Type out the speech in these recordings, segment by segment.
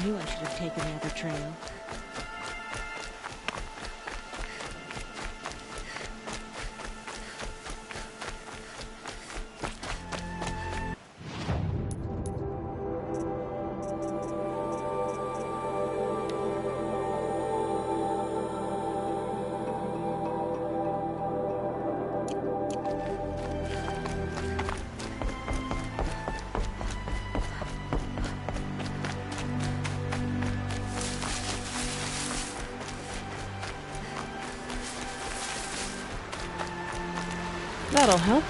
knew I should have taken the other trail. That'll help.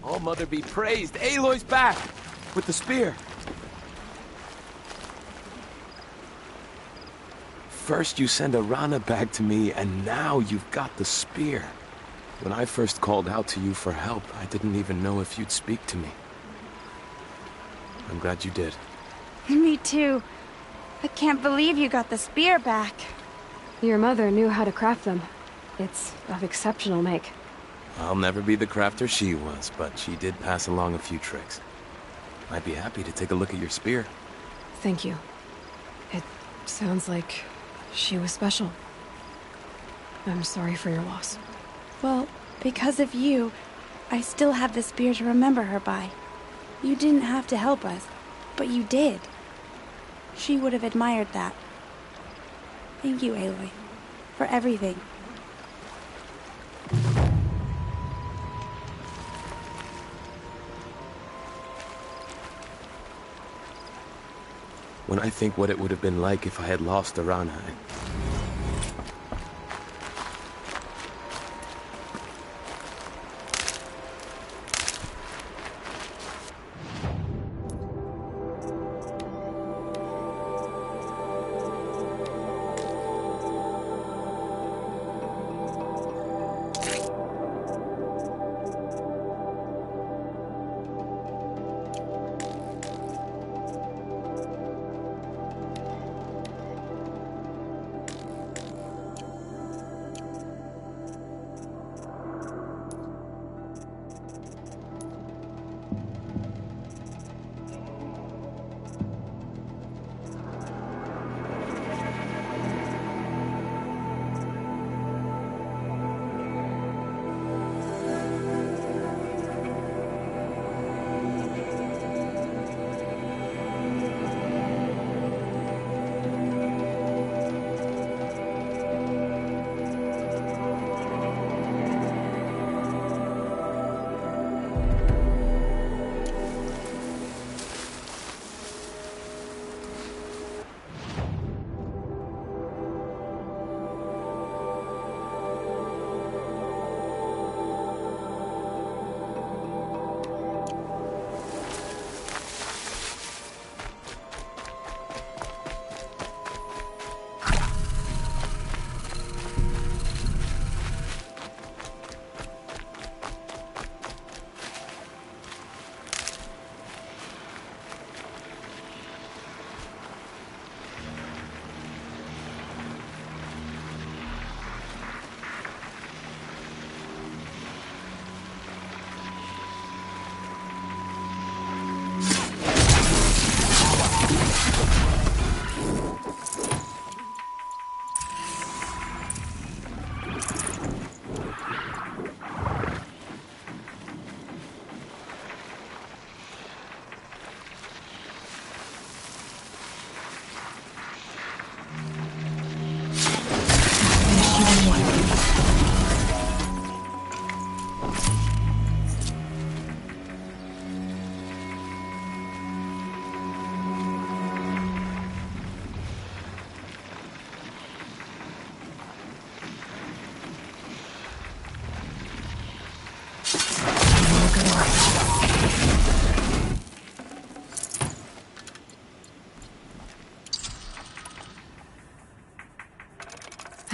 Oh, Mother be praised. Aloy's back with the spear. First you send a Rana back to me, and now you've got the spear. When I first called out to you for help, I didn't even know if you'd speak to me. I'm glad you did. Me too. I can't believe you got the spear back. Your mother knew how to craft them. It's of exceptional make. I'll never be the crafter she was, but she did pass along a few tricks. I'd be happy to take a look at your spear. Thank you. It sounds like she was special. I'm sorry for your loss. Well, because of you, I still have the spear to remember her by. You didn't have to help us, but you did. She would have admired that. Thank you, Aloy, for everything. When I think what it would have been like if I had lost Arana,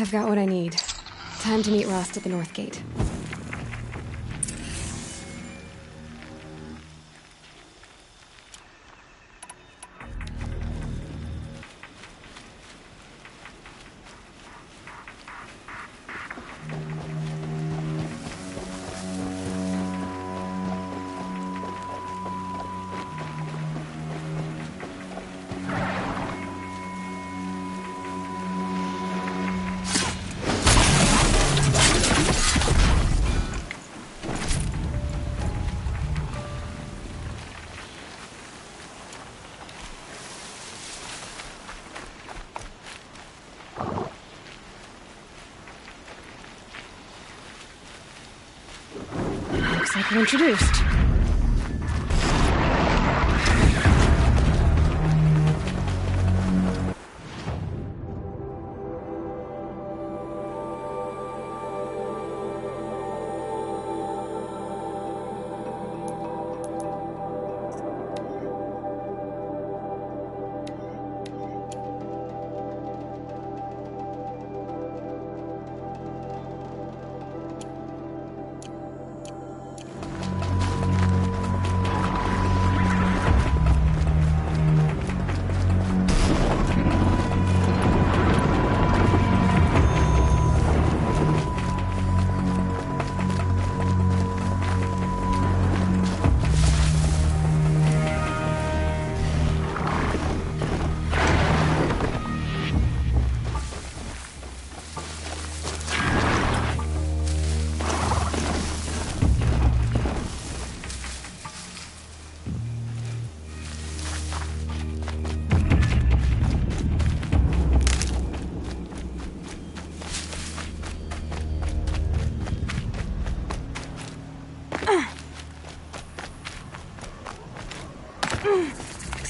I've got what I need. Time to meet Rost at the North Gate. Looks like we're introduced.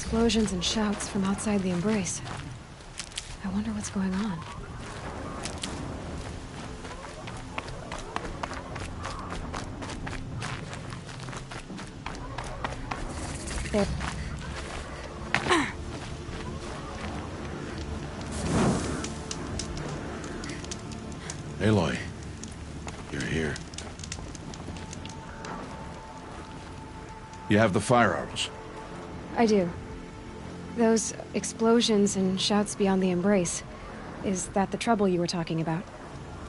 explosions and shouts from outside the embrace. I wonder what's going on. There. Aloy, you're here. You have the fire arrows. I do. Those explosions and shouts beyond the embrace. Is that the trouble you were talking about?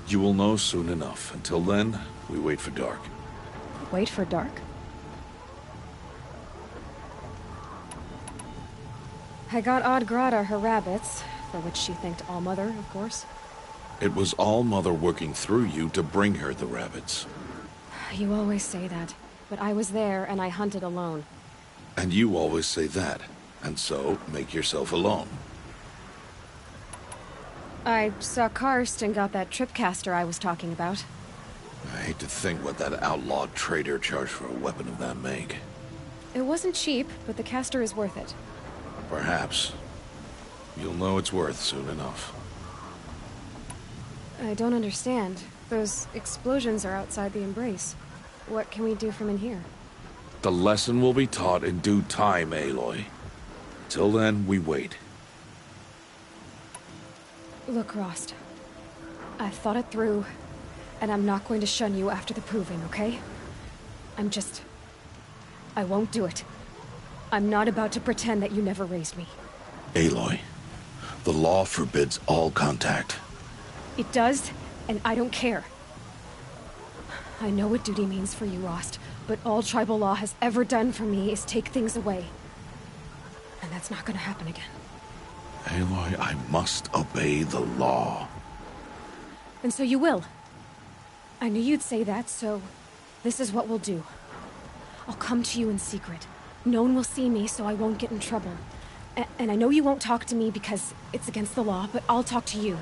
You will know soon enough. Until then, we wait for dark. Wait for dark? I got Odd Grata her rabbits, for which she thanked Allmother, of course. It was All-Mother working through you to bring her the rabbits. You always say that, but I was there and I hunted alone. And you always say that, and so make yourself alone. I saw Karst and got that tripcaster I was talking about. I hate to think what that outlawed trader charged for a weapon of that make. It wasn't cheap, but the caster is worth it. Perhaps. You'll know it's worth soon enough. I don't understand. Those explosions are outside the embrace. What can we do from in here? The lesson will be taught in due time, Aloy. Till then, we wait. Look, Rost. I've thought it through, and I'm not going to shun you after the proving, okay? I won't do it. I'm not about to pretend that you never raised me. Aloy, the law forbids all contact. It does, and I don't care. I know what duty means for you, Rost, but all tribal law has ever done for me is take things away. And that's not gonna happen again. Aloy, I must obey the law. And so you will. I knew you'd say that, so this is what we'll do. I'll come to you in secret. No one will see me, so I won't get in trouble. And I know you won't talk to me because it's against the law, but I'll talk to you.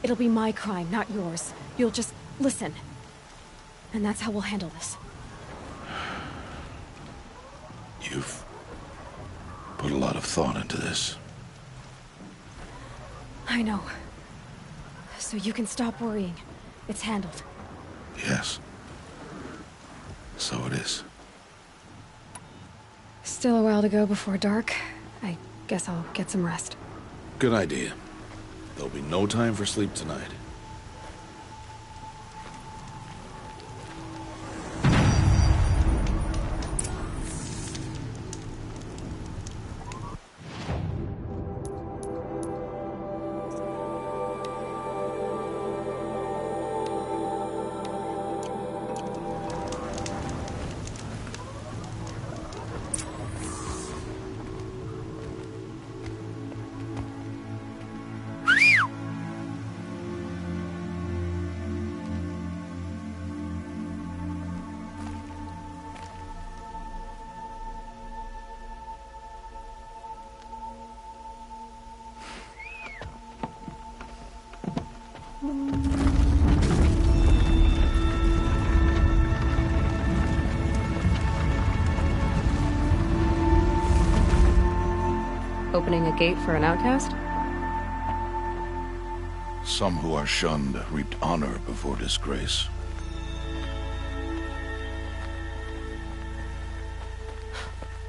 It'll be my crime, not yours. You'll just listen. And that's how we'll handle this. You've put a lot of thought into this. I know. So you can stop worrying. It's handled. Yes. So it is. Still a while to go before dark. I guess I'll get some rest. Good idea. There'll be no time for sleep tonight. Opening a gate for an outcast? Some who are shunned reaped honor before disgrace.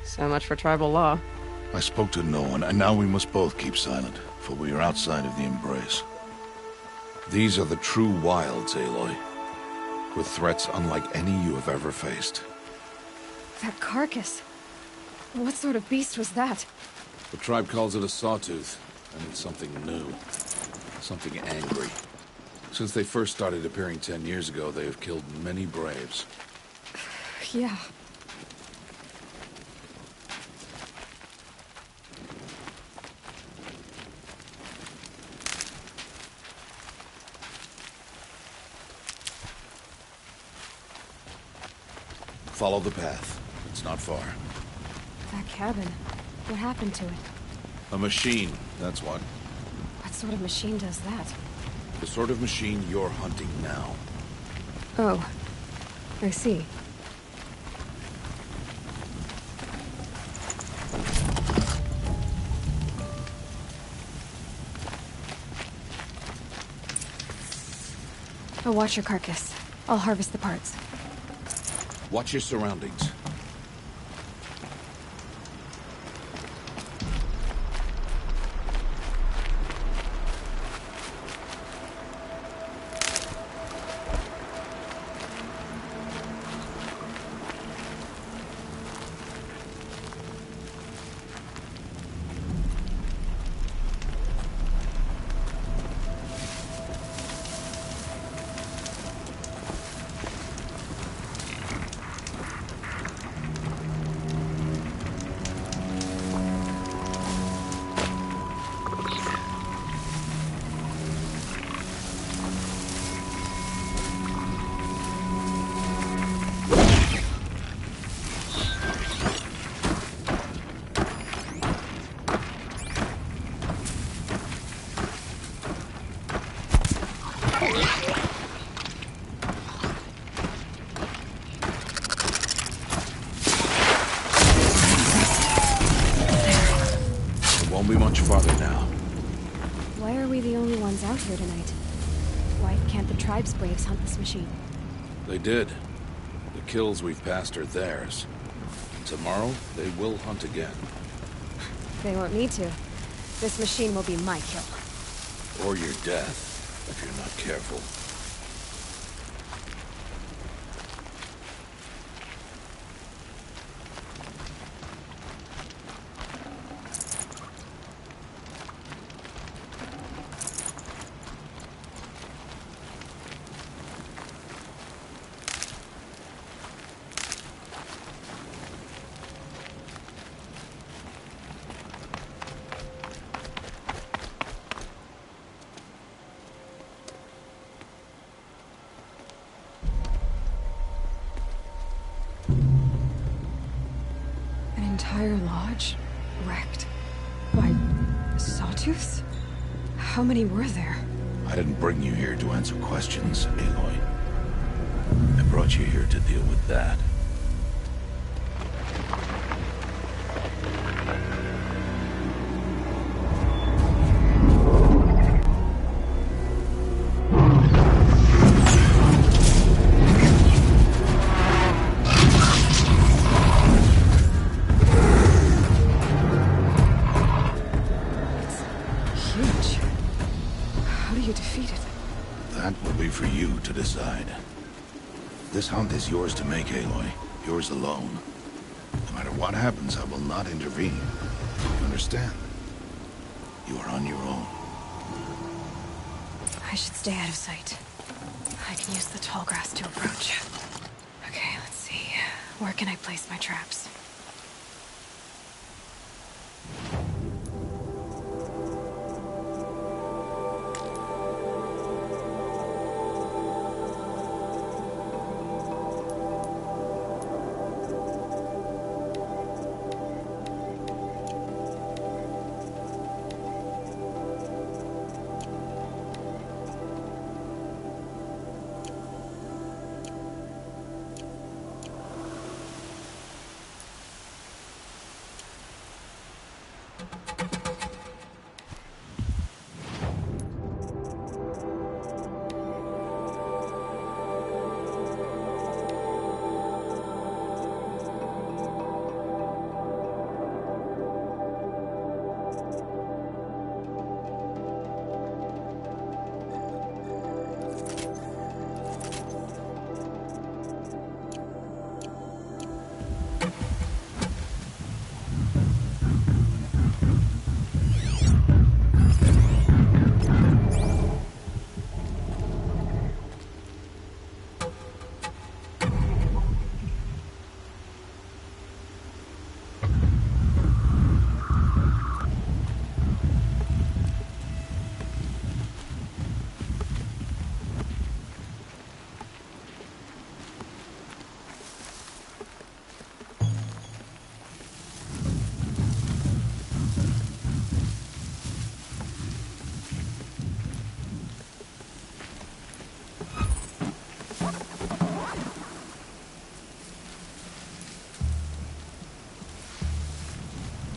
So much for tribal law. I spoke to no one, and now we must both keep silent, for we are outside of the embrace. These are the true wilds, Aloy, with threats unlike any you have ever faced. That carcass. What sort of beast was that? The tribe calls it a sawtooth, and it's something new. Something angry. Since they first started appearing 10 years ago, they have killed many braves. Yeah. Follow the path. It's not far. That cabin. What happened to it? A machine, that's what. What sort of machine does that? The sort of machine you're hunting now. Oh. I see. I'll watch your carcass. I'll harvest the parts. Watch your surroundings. Won't be much farther now. Why are we the only ones out here tonight? Why can't the tribe's braves hunt this machine? They did. The kills we've passed are theirs. Tomorrow, they will hunt again. They won't need to. This machine will be my kill. Or your death, if you're not careful. Entire lodge wrecked by sawtooths? How many were there? I didn't bring you here to answer questions, Aloy. I brought you here to deal with that. That will be for you to decide. This hunt is yours to make, Aloy. Yours alone. No matter what happens, I will not intervene. You understand? You are on your own. I should stay out of sight. I can use the tall grass to approach. Okay, let's see. Where can I place my traps?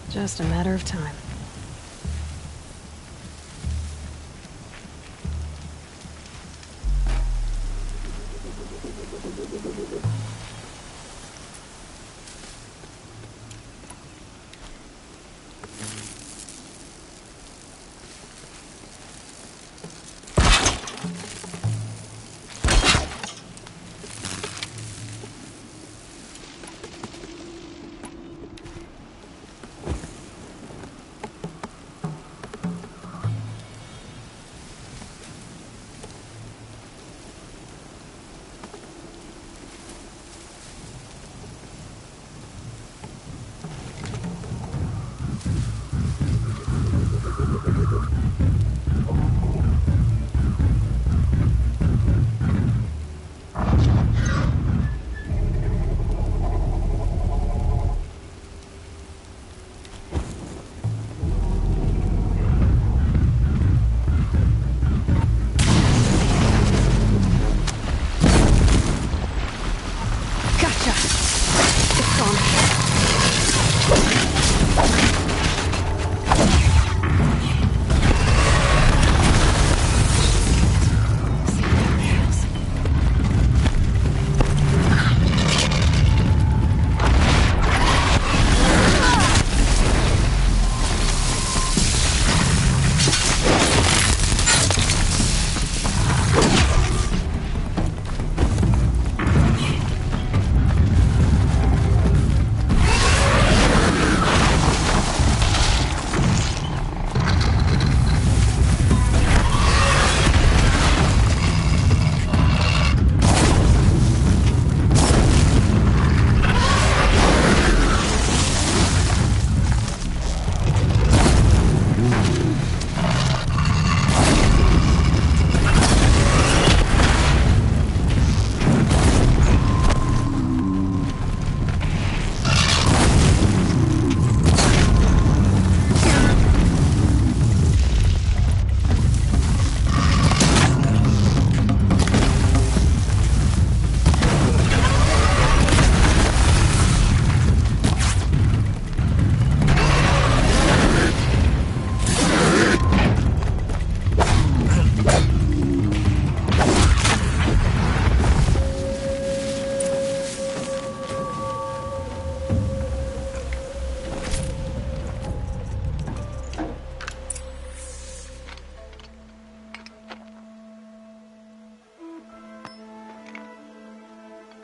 Just a matter of time. Gotcha. It's gone.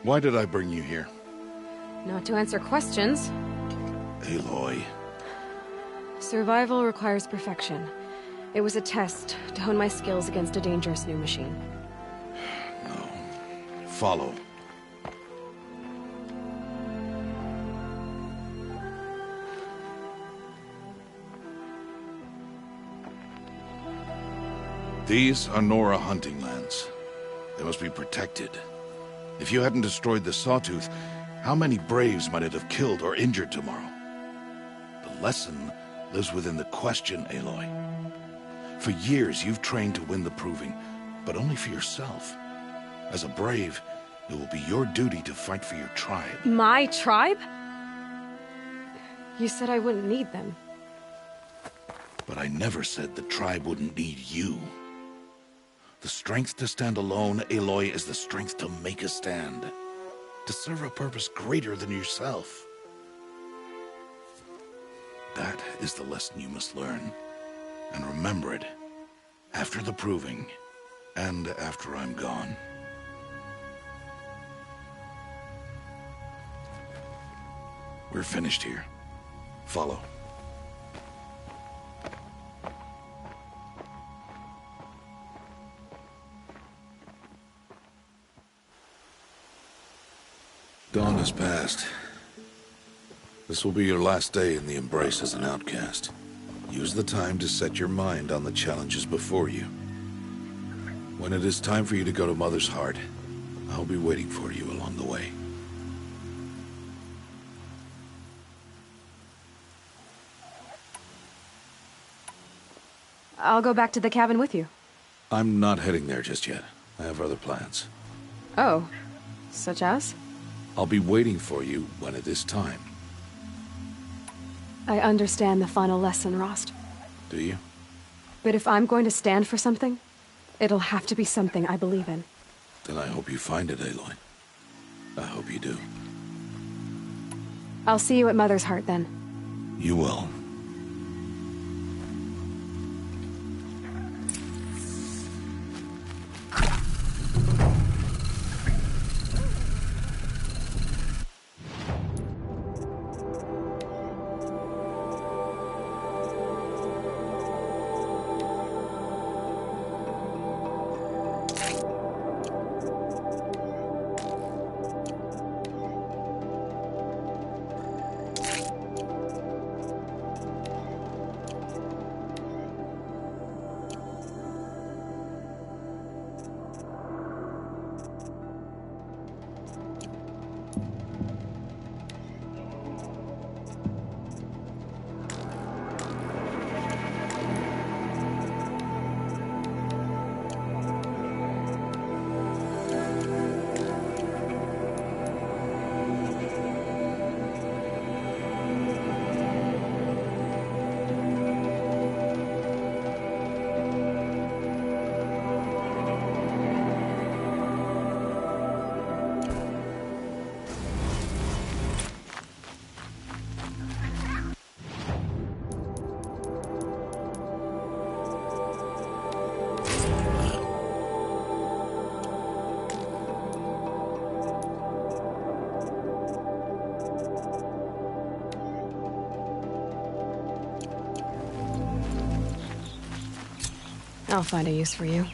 Why did I bring you here? Not to answer questions. Aloy. Survival requires perfection. It was a test to hone my skills against a dangerous new machine. No. Follow. These are Nora hunting lands. They must be protected. If you hadn't destroyed the Sawtooth, how many Braves might it have killed or injured tomorrow? The lesson lives within the question, Aloy. For years, you've trained to win the Proving, but only for yourself. As a Brave, it will be your duty to fight for your tribe. My tribe? You said I wouldn't need them. But I never said the tribe wouldn't need you. The strength to stand alone, Aloy, is the strength to make a stand. To serve a purpose greater than yourself. That is the lesson you must learn. And remember it. After the Proving. And after I'm gone. We're finished here. Follow. Dawn has passed. This will be your last day in the Embrace as an outcast. Use the time to set your mind on the challenges before you. When it is time for you to go to Mother's Heart, I'll be waiting for you along the way. I'll go back to the cabin with you. I'm not heading there just yet. I have other plans. Oh, such as? I'll be waiting for you when it is time. I understand the final lesson, Rost. Do you? But if I'm going to stand for something, it'll have to be something I believe in. Then I hope you find it, Aloy. I hope you do. I'll see you at Mother's Heart then. You will. I'll find a use for you.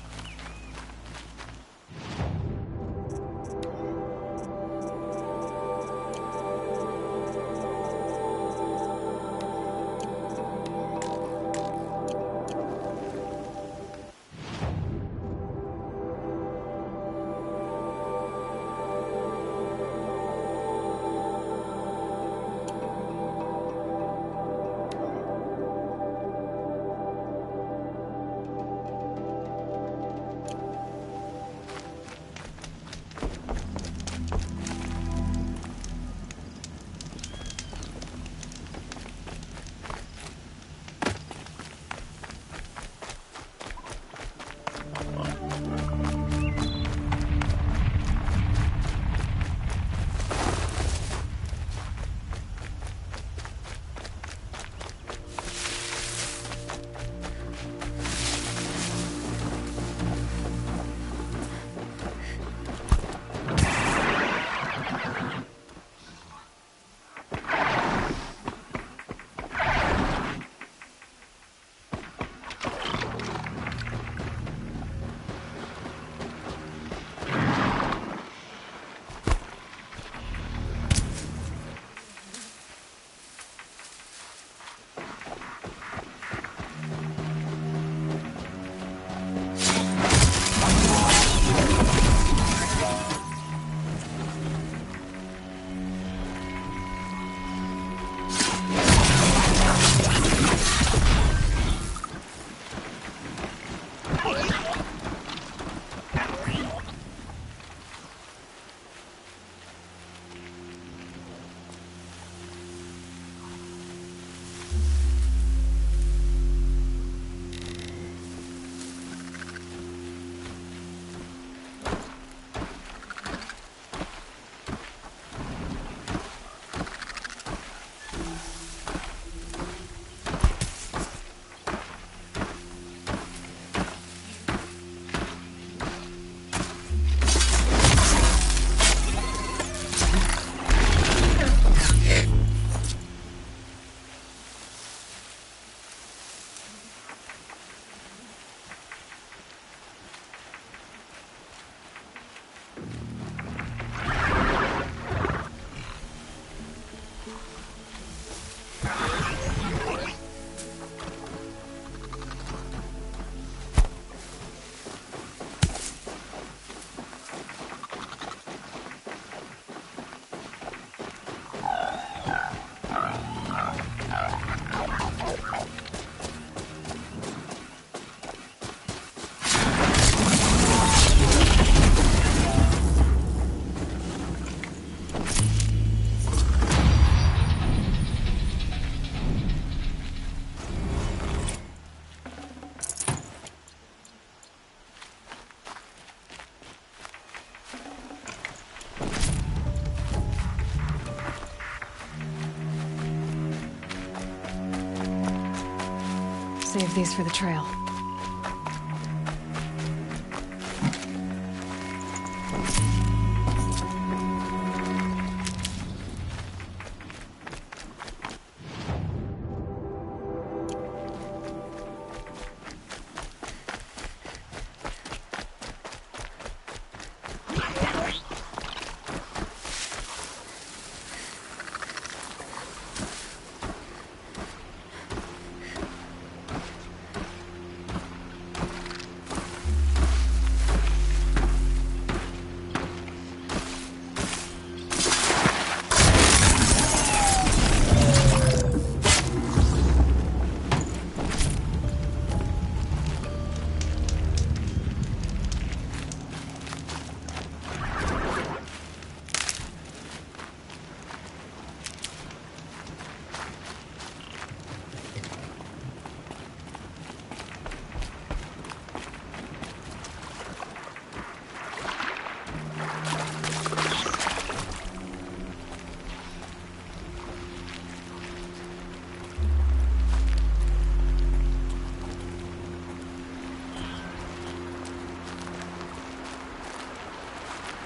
Save these for the trail.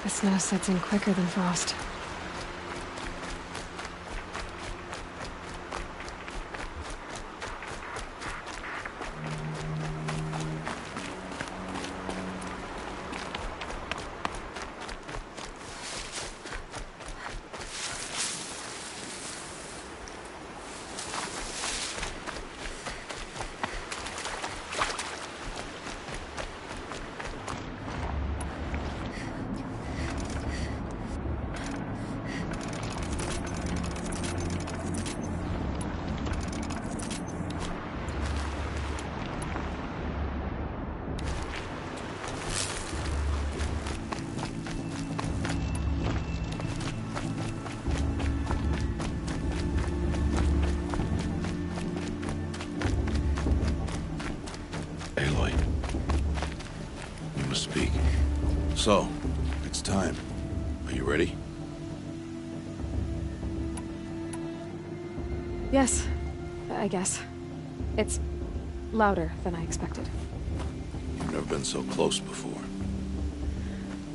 The snow sets in quicker than frost. So, it's time. Are you ready? Yes, I guess. It's louder than I expected. You've never been so close before.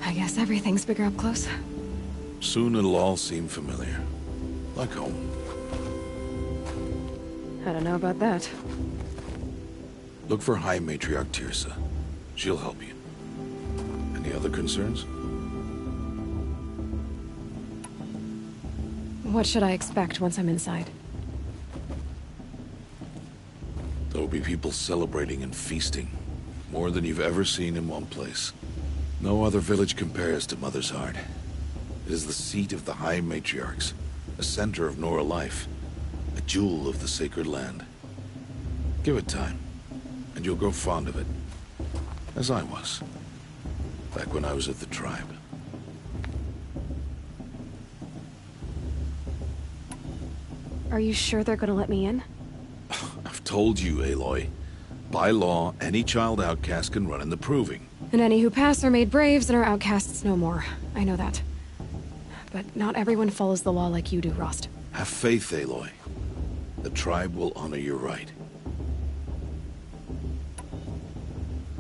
I guess everything's bigger up close. Soon it'll all seem familiar. Like home. I don't know about that. Look for High Matriarch Tirsa. She'll help you. Any other concerns? What should I expect once I'm inside? There'll be people celebrating and feasting. More than you've ever seen in one place. No other village compares to Mother's Heart. It is the seat of the High Matriarchs, a center of Nora life, a jewel of the sacred land. Give it time, and you'll grow fond of it. As I was, back when I was at the tribe. Are you sure they're gonna let me in? I've told you, Aloy. By law, any child outcast can run in the Proving. And any who pass are made braves and are outcasts no more. I know that. But not everyone follows the law like you do, Rost. Have faith, Aloy. The tribe will honor your right.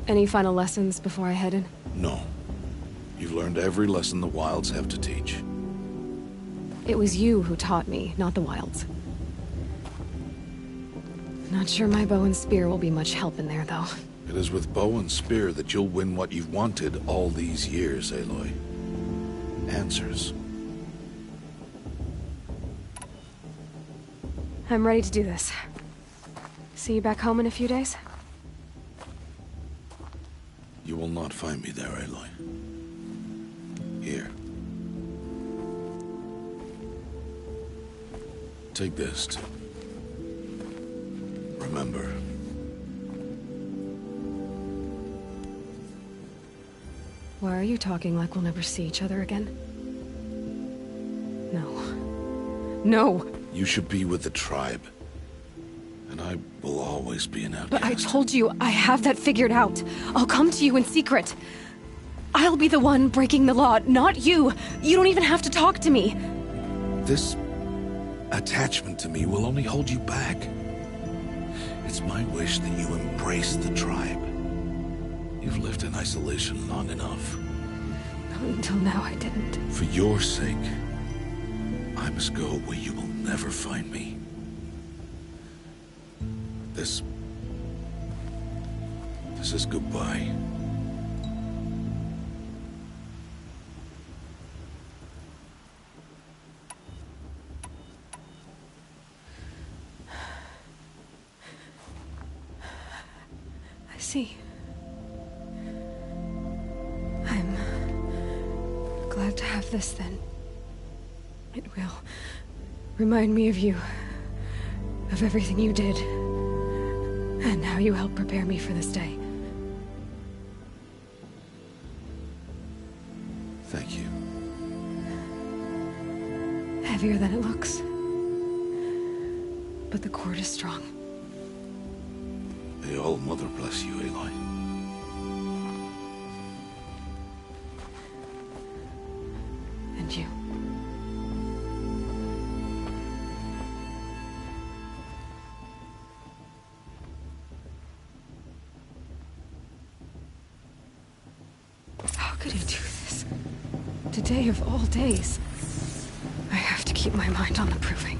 Any final lessons before I head in? No. You've learned every lesson the Wilds have to teach. It was you who taught me, not the Wilds. Not sure my bow and spear will be much help in there, though. It is with bow and spear that you'll win what you've wanted all these years, Aloy. Answers. I'm ready to do this. See you back home in a few days? You will not find me there, Aloy. Here. Take this to remember. Why are you talking like we'll never see each other again? No. No! You should be with the tribe. And I will always be an outcast. But I told you, I have that figured out. I'll come to you in secret. I'll be the one breaking the law, not you. You don't even have to talk to me. This attachment to me will only hold you back. It's my wish that you embrace the tribe. You've lived in isolation long enough. Until now, I didn't. For your sake, I must go where you will never find me. This is goodbye. I see. I'm glad to have this then. It will remind me of you, of everything you did, and how you helped prepare me for this day. Thank you. Heavier than it looks. But the cord is strong. May All Mother bless you, Aloy. And you. How could he do this? Today of all days. I have to keep my mind on the Proving.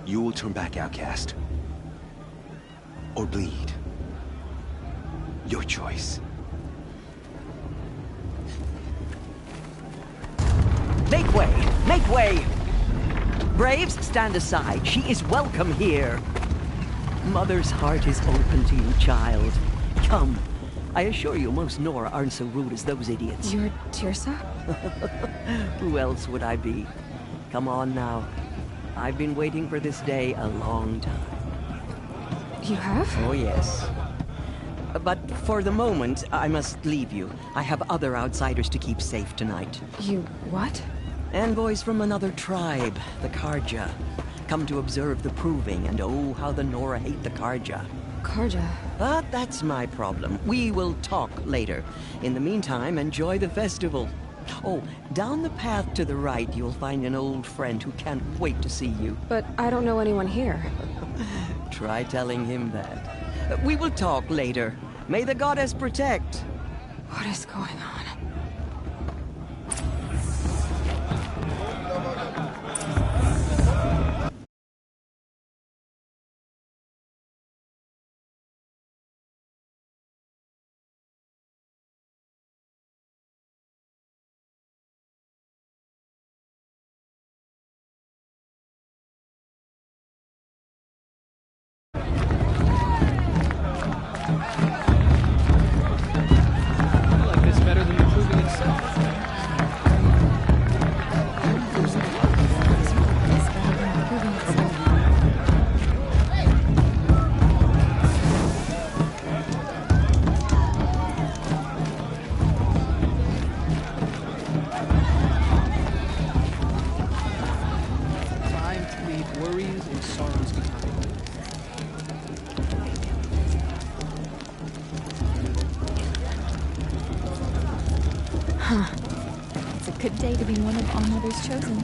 You will turn back outcast. Or bleed. Your choice. Make way! Make way! Braves, stand aside. She is welcome here. Mother's heart is open to you, child. Come. I assure you, most Nora aren't so rude as those idiots. You're Tirsa? Who else would I be? Come on now. I've been waiting for this day a long time. You have? Oh, yes. But for the moment, I must leave you. I have other outsiders to keep safe tonight. You what? Envoys from another tribe, the Karja. Come to observe the proving, and oh, how the Nora hate the Karja. Karja. But that's my problem. We will talk later. In the meantime, enjoy the festival. Oh, down the path to the right, you'll find an old friend who can't wait to see you. But I don't know anyone here. Try telling him that. We will talk later. May the goddess protect. What is going on? It's a good day to be one of All Mother's chosen.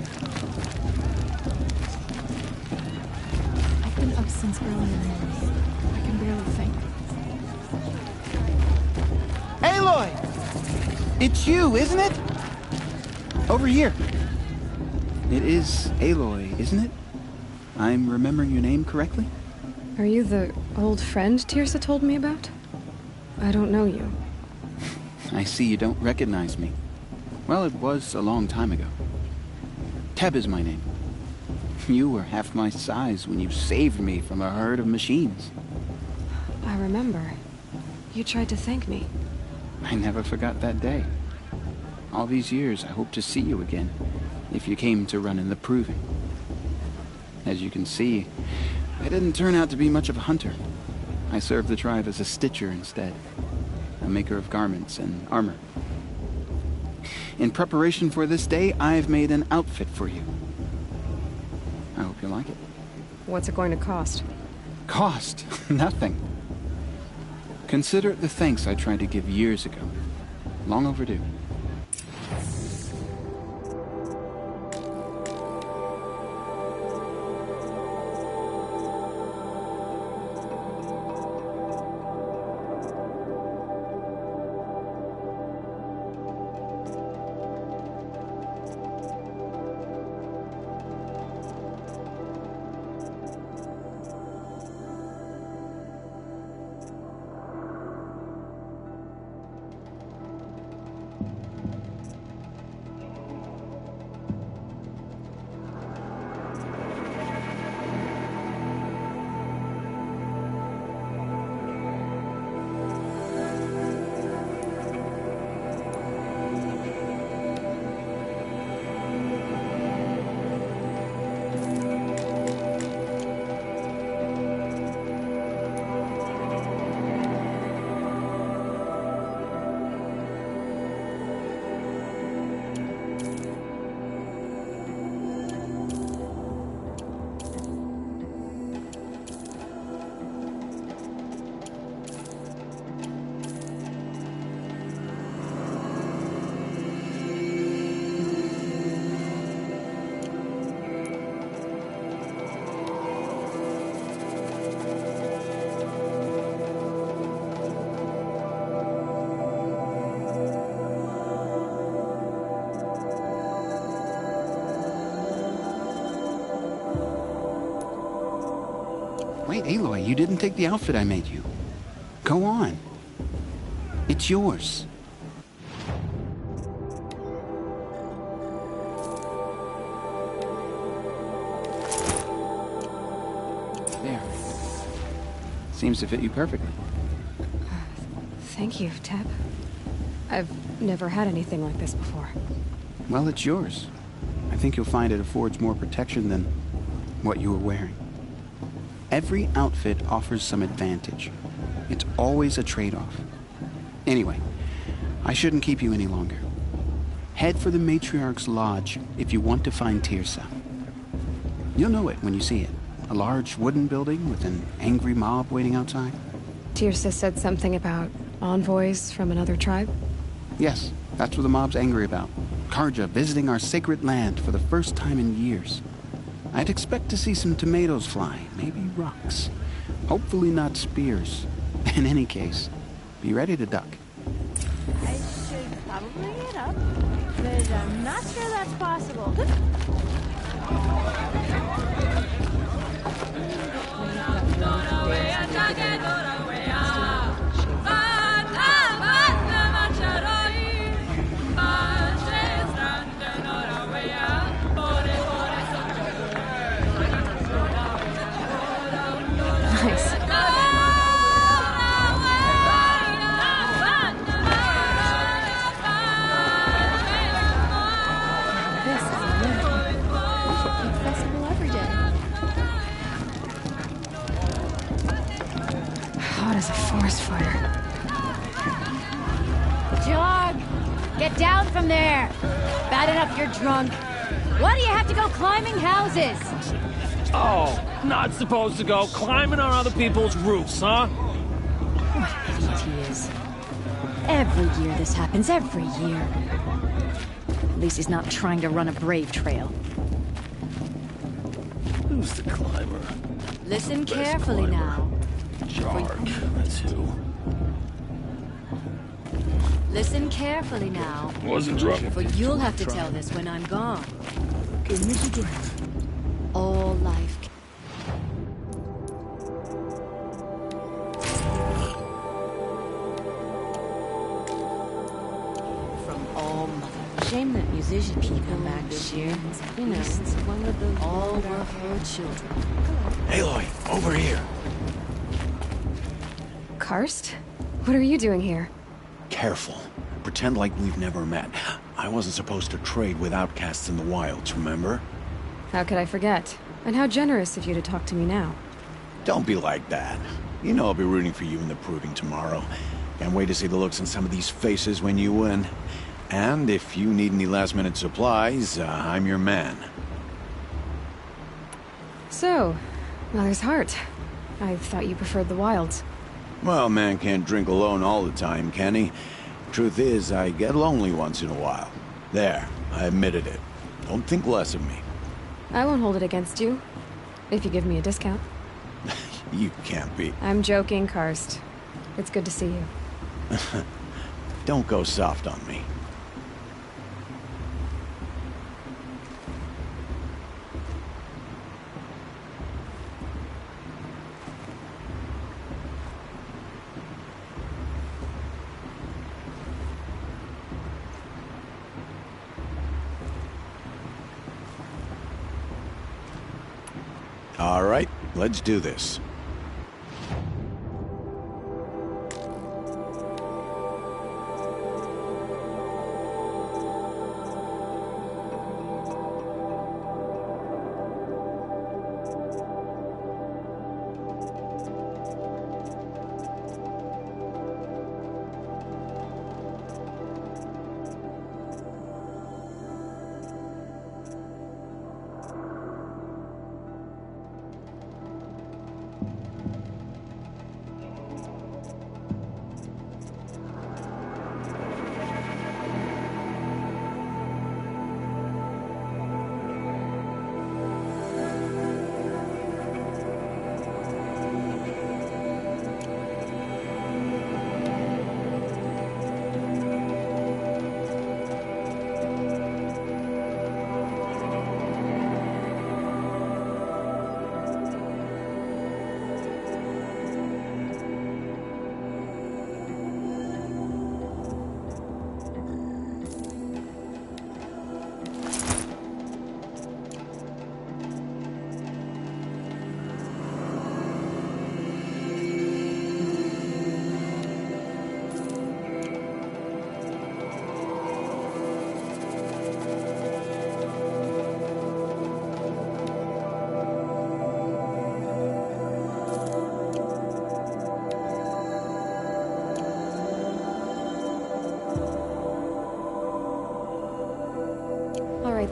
I've been up since early in the morning. I can barely think. Aloy! It's you, isn't it? Over here. It is Aloy, isn't it? I'm remembering your name correctly? Are you the old friend Tirsa told me about? I don't know you. I see you don't recognize me. Well, it was a long time ago. Teb is my name. You were half my size when you saved me from a herd of machines. I remember. You tried to thank me. I never forgot that day. All these years, I hope to see you again, if you came to run in the proving. As you can see, I didn't turn out to be much of a hunter. I served the tribe as a stitcher instead, a maker of garments and armor. In preparation for this day, I've made an outfit for you. I hope you like it. What's it going to cost? Cost? Nothing. Consider it the thanks I tried to give years ago. Long overdue. Wait, Aloy, you didn't take the outfit I made you. Go on. It's yours. There. Seems to fit you perfectly. Thank you, Teb. I've never had anything like this before. Well, it's yours. I think you'll find it affords more protection than what you were wearing. Every outfit offers some advantage. It's always a trade-off. Anyway, I shouldn't keep you any longer. Head for the Matriarch's Lodge if you want to find Tirsa. You'll know it when you see it. A large wooden building with an angry mob waiting outside. Tirsa said something about envoys from another tribe? Yes, that's what the mob's angry about. Karja visiting our sacred land for the first time in years. I'd expect to see some tomatoes fly, maybe rocks. Hopefully not spears. In any case, be ready to duck. I should probably get up, but I'm not sure that's possible. Nice. This is a win. We should keep festival every day. Hot as a forest fire. Jog! Get down from there! Bad enough you're drunk. Why do you have to go climbing houses? Oh, not supposed to go climbing on other people's roofs, huh? What an idiot he is. Every year this happens, every year. At least he's not trying to run a brave trail. Who's the climber? Listen Best carefully climber. now. Jark, that's who. Listen carefully now. Wasn't drunk. For you'll have to tell this when I'm gone. In the beginning, all life. From all mothers. Shame that musician can't come back this year. You know, it's one of those. All were her children. Aloy, over here. Karst? What are you doing here? Careful. Pretend like we've never met. I wasn't supposed to trade with outcasts in the wilds, remember? How could I forget? And how generous of you to talk to me now. Don't be like that. You know I'll be rooting for you in the proving tomorrow. Can't wait to see the looks on some of these faces when you win. And if you need any last-minute supplies, I'm your man. So, Mother's Heart. I thought you preferred the wilds. Well, man can't drink alone all the time, can he? Truth is, I get lonely once in a while. There, I admitted it. Don't think less of me. I won't hold it against you. If you give me a discount. You can't be. I'm joking, Karst. It's good to see you. Don't go soft on me. All right, let's do this.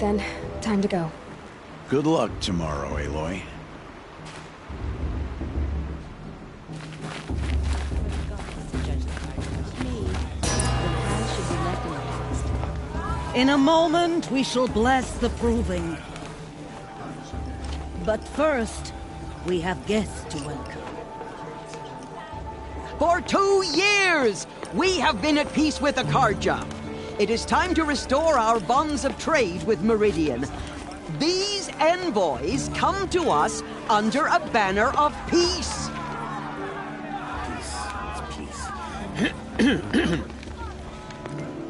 then. Time to go. Good luck tomorrow, Aloy. In a moment, we shall bless the proving. But first, we have guests to welcome. For 2 years, we have been at peace with Akarja. It is time to restore our bonds of trade with Meridian. These envoys come to us under a banner of peace.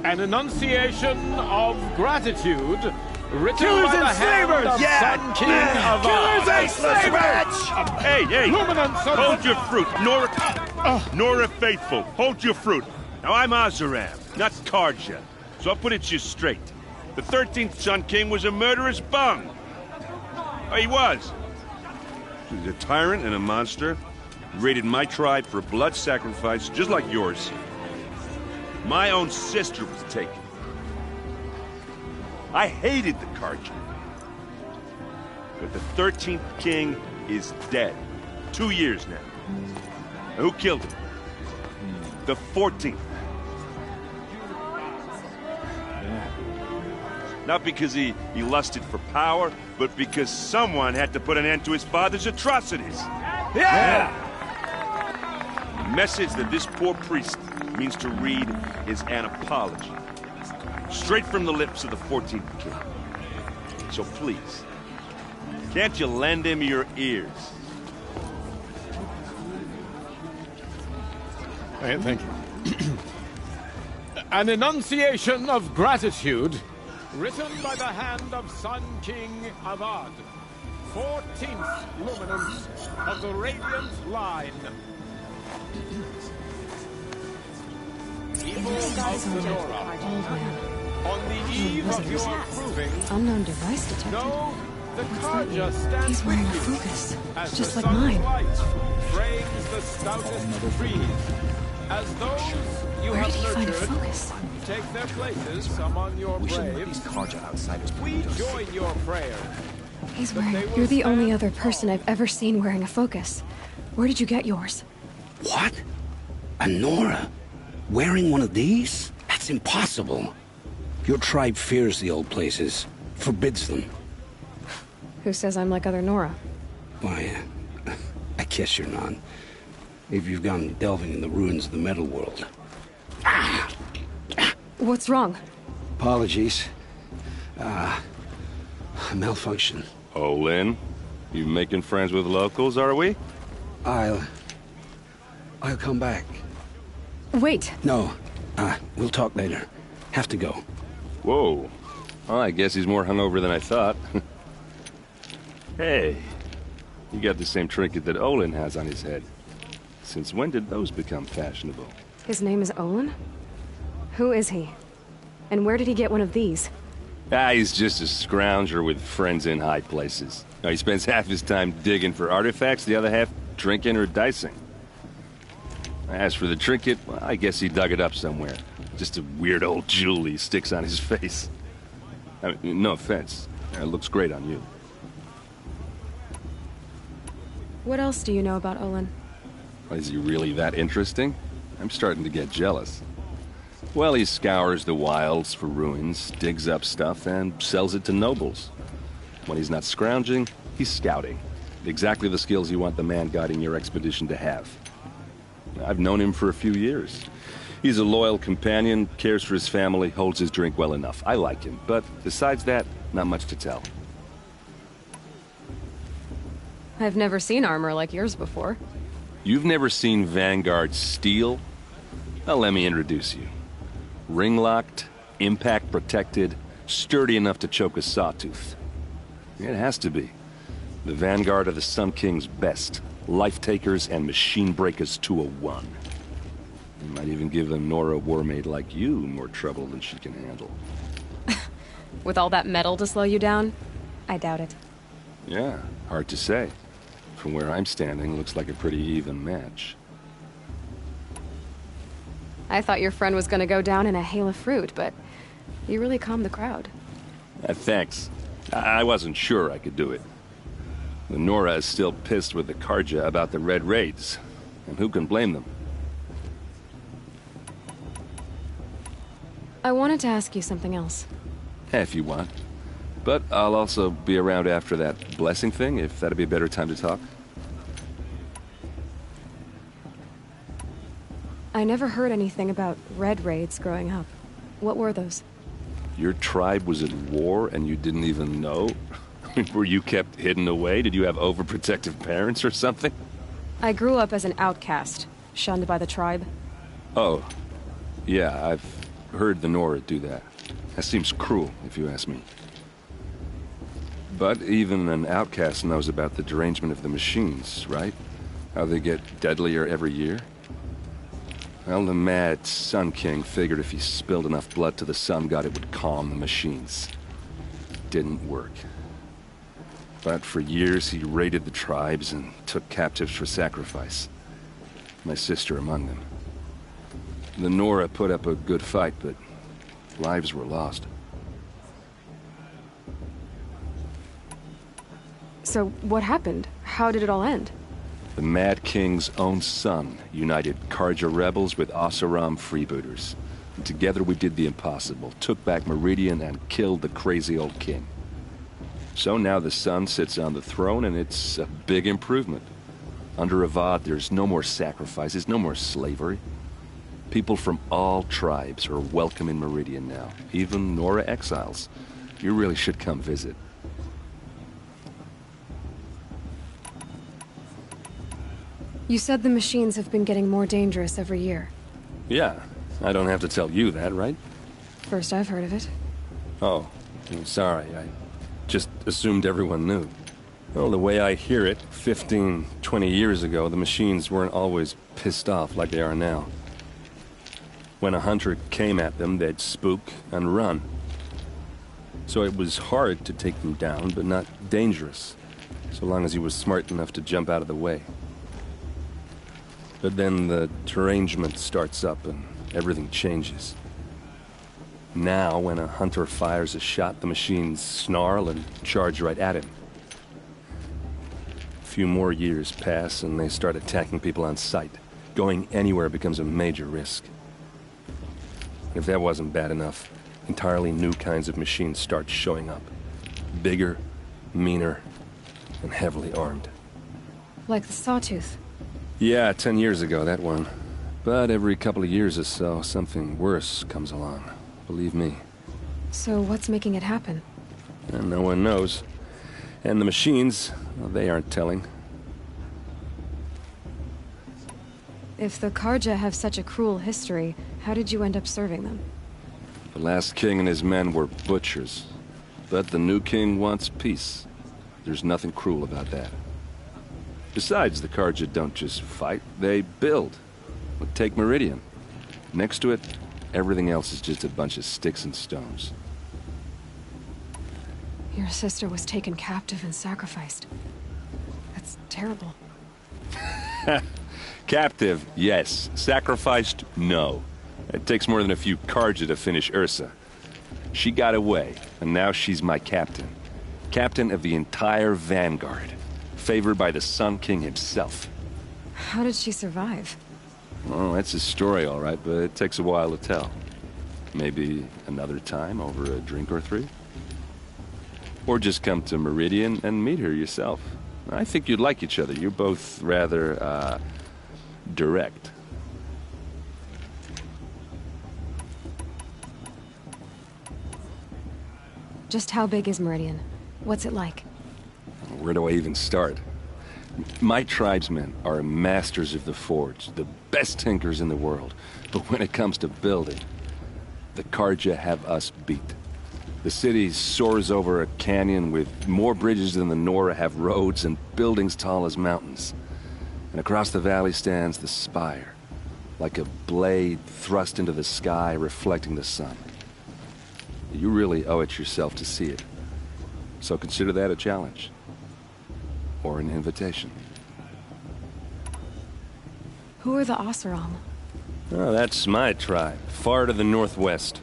An enunciation of gratitude written Killers by the and hand slavers! of Sun King of Killers and slavers! Hey, hey! Luminance of Hold your fruit, Nora Faithful. Hold your fruit. Now I'm Azaram, not Karja, so I'll put it to you straight. The 13th Sun King was a murderous bung. Oh, he was. He was a tyrant and a monster. He raided my tribe for a blood sacrifice, just like yours. My own sister was taken. I hated the Karja. But the 13th king is dead. 2 years now. Who killed him? The 14th. Not because he lusted for power, but because someone had to put an end to his father's atrocities. Yeah! The message that this poor priest means to read is an apology. Straight from the lips of the 14th king. So please, can't you lend him your ears? Thank you. An enunciation of gratitude written by the hand of Sun King Avad, 14th luminance of the Radiant Line. People of the Nora, on the eve of your proving, Unknown device detected. know the Karja stands He's wearing a with you focus, as just the like sun's mine. light frames the stoutest trees, as those you Where have did he find a nurtured focus? take their places among your braves. We join your prayer. He's But wearing... they will You're the only stand other person I've ever seen wearing a focus. Where did you get yours? What? A Nora? Wearing one of these? That's impossible. Your tribe fears the old places, forbids them. Who says I'm like other Nora? Why, I guess you're not. If you've gone delving in the ruins of the metal world. What's wrong? Apologies. A malfunction. Oh, Lynn, you making friends with locals, are we? I'll come back. Wait. No, we'll talk later. Have to go. Whoa. Well, I guess he's more hungover than I thought. Hey, you got the same trinket that Olin has on his head. Since when did those become fashionable? His name is Olin? Who is he? And where did he get one of these? He's just a scrounger with friends in high places. He spends half his time digging for artifacts, the other half drinking or dicing. As for the trinket, well, I guess he dug it up somewhere. Just a weird old jewel he sticks on his face. I mean, no offense. It looks great on you. What else do you know about Olin? Is he really that interesting? I'm starting to get jealous. Well, he scours the wilds for ruins, digs up stuff, and sells it to nobles. When he's not scrounging, he's scouting. Exactly the skills you want the man guiding your expedition to have. I've known him for a few years. He's a loyal companion, cares for his family, holds his drink well enough. I like him, but besides that, not much to tell. I've never seen armor like yours before. You've never seen Vanguard steel? Well, let me introduce you. Ring-locked, impact-protected, sturdy enough to choke a sawtooth. It has to be. The Vanguard of the Sun King's best. Life-takers and machine-breakers to a one. You might even give a Nora warmaid like you more trouble than she can handle. With all that metal to slow you down? I doubt it. Yeah, hard to say. From where I'm standing, looks like a pretty even match. I thought your friend was gonna go down in a hail of fruit, but you really calmed the crowd. Thanks. I wasn't sure I could do it. The Nora is still pissed with the Karja about the Red Raids, and who can blame them? I wanted to ask you something else. If you want. But I'll also be around after that blessing thing, if that'd be a better time to talk. I never heard anything about Red Raids growing up. What were those? Your tribe was at war and you didn't even know? Were you kept hidden away? Did you have overprotective parents or something? I grew up as an outcast, shunned by the tribe. Oh. Yeah, I've heard the Nora do that. That seems cruel, if you ask me. But even an outcast knows about the derangement of the machines, right? How they get deadlier every year? Well, the mad Sun King figured if he spilled enough blood to the Sun God, it would calm the machines. Didn't work. But for years, he raided the tribes and took captives for sacrifice. My sister among them. The Nora put up a good fight, but lives were lost. So, what happened? How did it all end? The Mad King's own son united Karja rebels with Oseram freebooters. And together we did the impossible, took back Meridian and killed the crazy old king. So now the son sits on the throne and it's a big improvement. Under Avad there's no more sacrifices, no more slavery. People from all tribes are welcome in Meridian now, even Nora exiles. You really should come visit. You said the machines have been getting more dangerous every year. Yeah, I don't have to tell you that, right? First I've heard of it. Oh, I'm sorry. I just assumed everyone knew. Well, the way I hear it, 15, 20 years ago, the machines weren't always pissed off like they are now. When a hunter came at them, they'd spook and run. So it was hard to take them down, but not dangerous, so long as he was smart enough to jump out of the way. But then the derangement starts up and everything changes. Now, when a hunter fires a shot, the machines snarl and charge right at him. A few more years pass and they start attacking people on sight. Going anywhere becomes a major risk. If that wasn't bad enough, entirely new kinds of machines start showing up. Bigger, meaner, and heavily armed. Like the Sawtooth. Yeah, 10 years ago, that one. But every couple of years or so, something worse comes along. Believe me. So what's making it happen? And no one knows. And the machines, well, they aren't telling. If the Karja have such a cruel history, how did you end up serving them? The last king and his men were butchers. But the new king wants peace. There's nothing cruel about that. Besides, the Karja don't just fight, they build. But take Meridian. Next to it, everything else is just a bunch of sticks and stones. Your sister was taken captive and sacrificed. That's terrible. Captive, yes. Sacrificed, no. It takes more than a few Karja to finish Ursa. She got away, and now she's my captain. Captain of the entire Vanguard. Favored by the Sun King himself. How did she survive? Well, that's a story, all right, but it takes a while to tell. Maybe another time over a drink or three? Or just come to Meridian and meet her yourself. I think you'd like each other. You're both rather, direct. Just how big is Meridian? What's it like? Where do I even start? My tribesmen are masters of the forge, the best tinkers in the world. But when it comes to building, the Karja have us beat. The city soars over a canyon with more bridges than the Nora have roads and buildings tall as mountains. And across the valley stands the spire, like a blade thrust into the sky reflecting the sun. You really owe it yourself to see it. So consider that a challenge. Or an invitation. Who are the Oseram? Oh, that's my tribe, far to the northwest.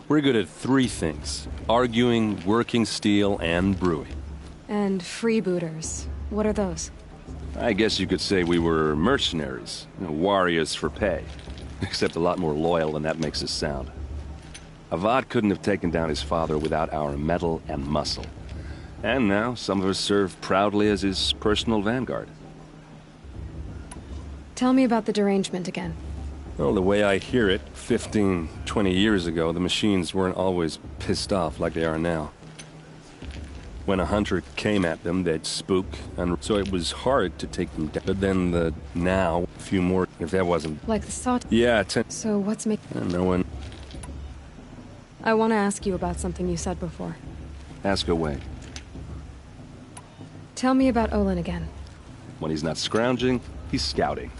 We're good at three things: arguing, working steel, and brewing. And freebooters. What are those? I guess you could say we were mercenaries, warriors for pay. Except a lot more loyal than that makes us sound. Avad couldn't have taken down his father without our metal and muscle. And now, some of us serve proudly as his personal vanguard. Tell me about the derangement again. Well, the way I hear it, 15, 20 years ago, the machines weren't always pissed off like they are now. When a hunter came at them, they'd spook, and so it was hard to take them down. But then now, a few more, if that wasn't... Like the saw... Yeah, So what's making... No one... I want to ask you about something you said before. Ask away. Tell me about Olin again. When he's not scrounging, he's scouting.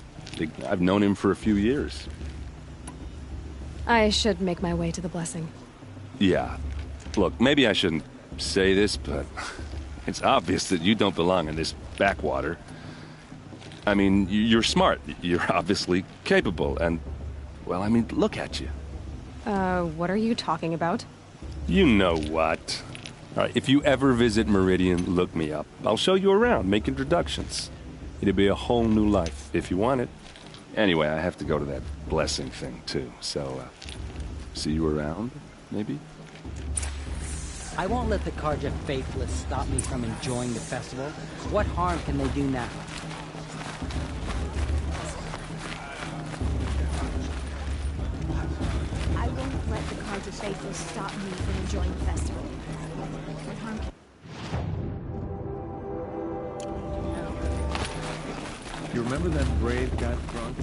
I've known him for a few years. I should make my way to the blessing. Yeah. Look, maybe I shouldn't say this, but it's obvious that you don't belong in this backwater. I mean, you're smart. You're obviously capable, and... Well, I mean, look at you. What are you talking about? You know what. All right, if you ever visit Meridian, look me up. I'll show you around, make introductions. It'll be a whole new life, if you want it. Anyway, I have to go to that blessing thing, too. So, see you around, maybe? I won't let the Karja faithless stop me from enjoying the festival. What harm can they do now? I won't let the Karja faithless stop me from enjoying the festival. What harm can... You remember that brave got drunk?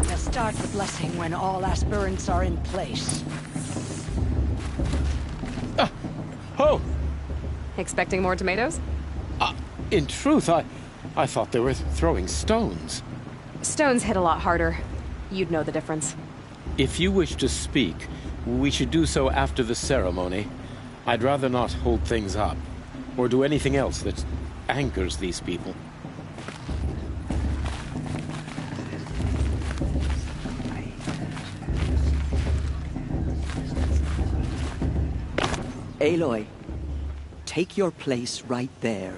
Now start the blessing when all aspirants are in place. Oh! Expecting more tomatoes? In truth, I thought they were throwing stones. Stones hit a lot harder. You'd know the difference. If you wish to speak, we should do so after the ceremony. I'd rather not hold things up, or do anything else that angers these people. Aloy, take your place right there.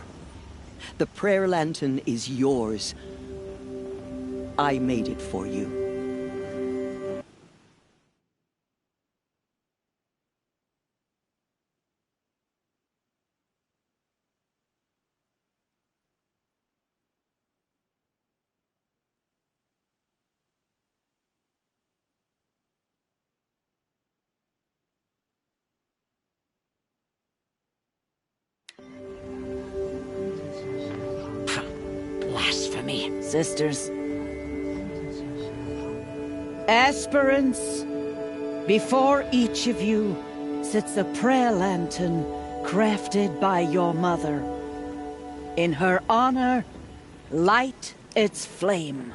The prayer lantern is yours. I made it for you. Blasphemy. Sisters. Aspirants, before each of you sits a prayer lantern crafted by your mother. In her honor, light its flame.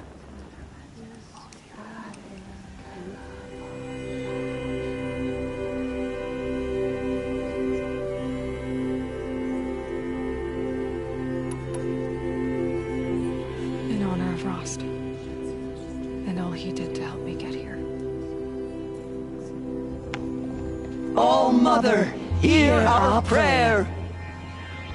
In honor of Rost. And all he did to help me get here. Oh, Mother, hear our prayer.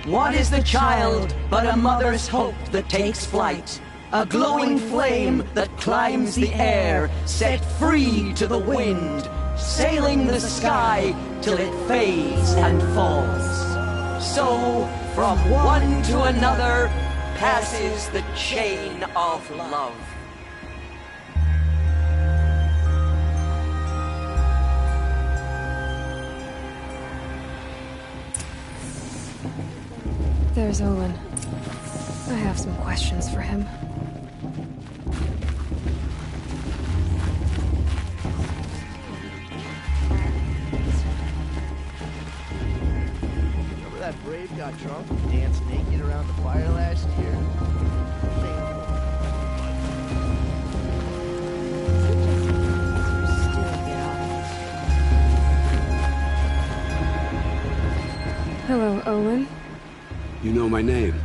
What is the child but a mother's hope that takes flight? A glowing flame that climbs the air, set free to the wind, sailing the sky till it fades and falls. So, from one to another, passes the chain of love. There's Olin. I have some questions for him. Remember that brave got drunk and danced naked around the fire last year? Hello, Olin. You know my name?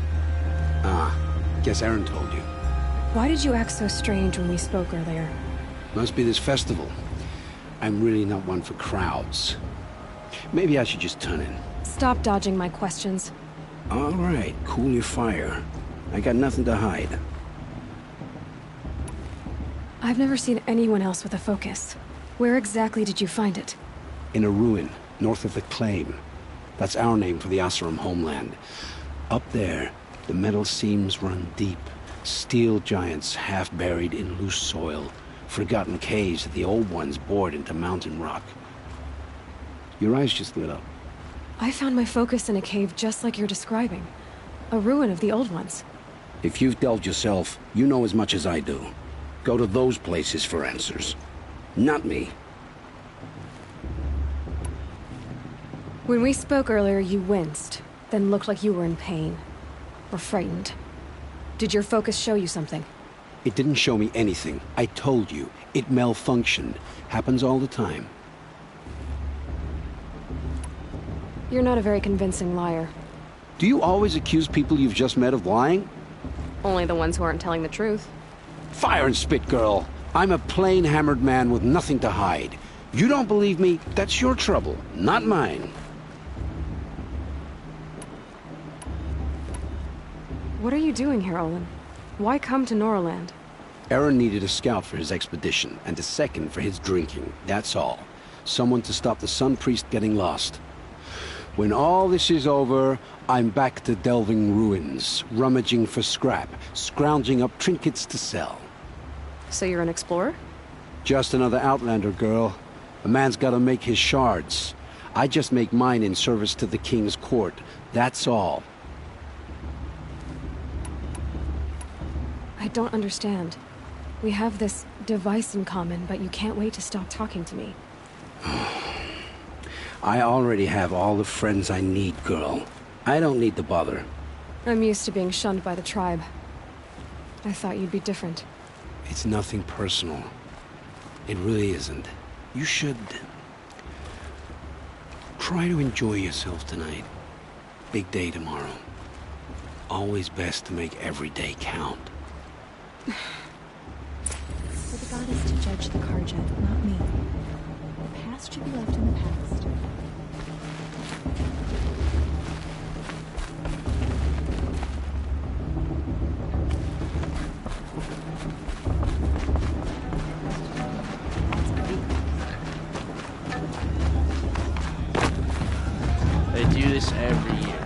Ah, guess Aaron told you. Why did you act so strange when we spoke earlier? Must be this festival. I'm really not one for crowds. Maybe I should just turn in. Stop dodging my questions. All right, cool your fire. I got nothing to hide. I've never seen anyone else with a focus. Where exactly did you find it? In a ruin, north of the Claim. That's our name for the Oseram homeland. Up there, the metal seams run deep. Steel giants half buried in loose soil. Forgotten caves that the old ones bored into mountain rock. Your eyes just lit up. I found my focus in a cave just like you're describing. A ruin of the old ones. If you've delved yourself, you know as much as I do. Go to those places for answers. Not me. When we spoke earlier, you winced, then looked like you were in pain. Or frightened. Did your focus show you something? It didn't show me anything. I told you. It malfunctioned. Happens all the time. You're not a very convincing liar. Do you always accuse people you've just met of lying? Only the ones who aren't telling the truth. Fire and spit, girl. I'm a plain hammered man with nothing to hide. You don't believe me, that's your trouble, not mine. What are you doing here, Olin? Why come to Norland? Aaron needed a scout for his expedition, and a second for his drinking, that's all. Someone to stop the Sun Priest getting lost. When all this is over, I'm back to delving ruins, rummaging for scrap, scrounging up trinkets to sell. So you're an explorer? Just another Outlander, girl. A man's gotta make his shards. I just make mine in service to the King's court, that's all. I don't understand. We have this device in common, but you can't wait to stop talking to me. I already have all the friends I need, girl. I don't need the bother. I'm used to being shunned by the tribe. I thought you'd be different. It's nothing personal. It really isn't. You should... try to enjoy yourself tonight. Big day tomorrow. Always best to make every day count. For the goddess to judge the Karja, not me. The past should be left in the past. They do this every year.